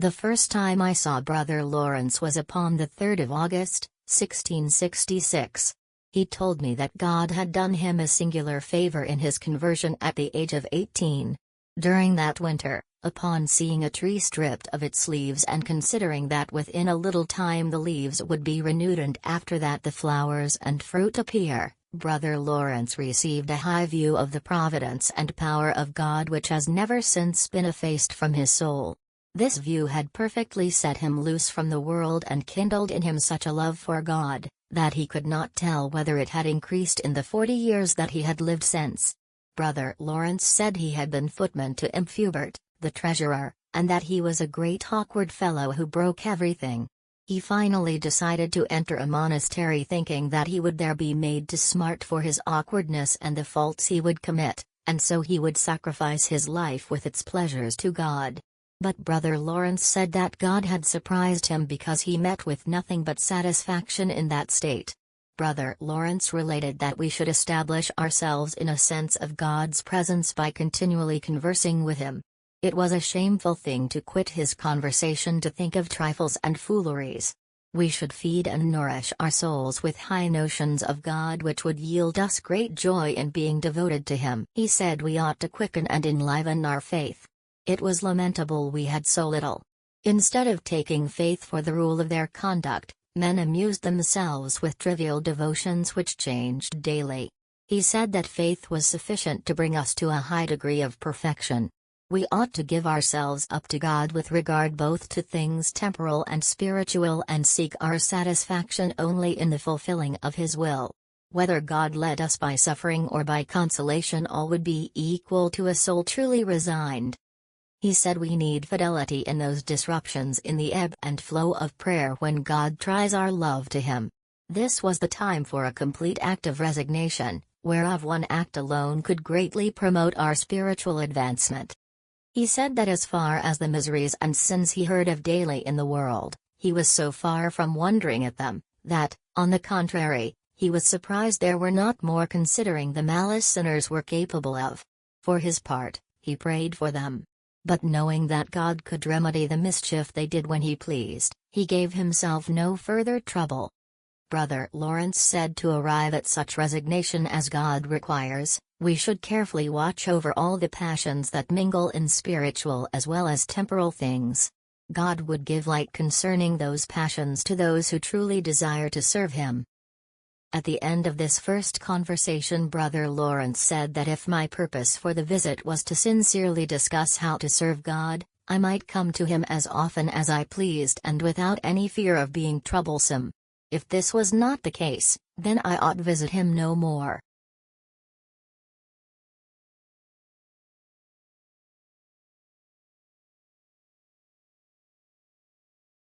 The first time I saw Brother Laurence was upon the 3rd of August, 1666. He told me that God had done him a singular favor in his conversion at the age of 18. During that winter, upon seeing a tree stripped of its leaves and considering that within a little time the leaves would be renewed and after that the flowers and fruit appear, Brother Laurence received a high view of the providence and power of God which has never since been effaced from his soul. This view had perfectly set him loose from the world and kindled in him such a love for God, that he could not tell whether it had increased in the 40 years that he had lived since. Brother Laurence said he had been footman to Imp Hubert, the treasurer, and that he was a great awkward fellow who broke everything. He finally decided to enter a monastery thinking that he would there be made to smart for his awkwardness and the faults he would commit, and so he would sacrifice his life with its pleasures to God. But Brother Laurence said that God had surprised him because he met with nothing but satisfaction in that state. Brother Laurence related that we should establish ourselves in a sense of God's presence by continually conversing with him. It was a shameful thing to quit his conversation to think of trifles and fooleries. We should feed and nourish our souls with high notions of God which would yield us great joy in being devoted to him. He said we ought to quicken and enliven our faith. It was lamentable we had so little. Instead of taking faith for the rule of their conduct, men amused themselves with trivial devotions which changed daily. He said that faith was sufficient to bring us to a high degree of perfection. We ought to give ourselves up to God with regard both to things temporal and spiritual and seek our satisfaction only in the fulfilling of His will. Whether God led us by suffering or by consolation, all would be equal to a soul truly resigned. He said we need fidelity in those disruptions in the ebb and flow of prayer when God tries our love to Him. This was the time for a complete act of resignation, whereof one act alone could greatly promote our spiritual advancement. He said that as far as the miseries and sins he heard of daily in the world, he was so far from wondering at them, that, on the contrary, he was surprised there were not more considering the malice sinners were capable of. For his part, he prayed for them. But knowing that God could remedy the mischief they did when He pleased, he gave himself no further trouble. Brother Laurence said to arrive at such resignation as God requires, we should carefully watch over all the passions that mingle in spiritual as well as temporal things. God would give light concerning those passions to those who truly desire to serve Him. At the end of this first conversation, Brother Laurence said that if my purpose for the visit was to sincerely discuss how to serve God, I might come to him as often as I pleased and without any fear of being troublesome. If this was not the case, then I ought visit him no more.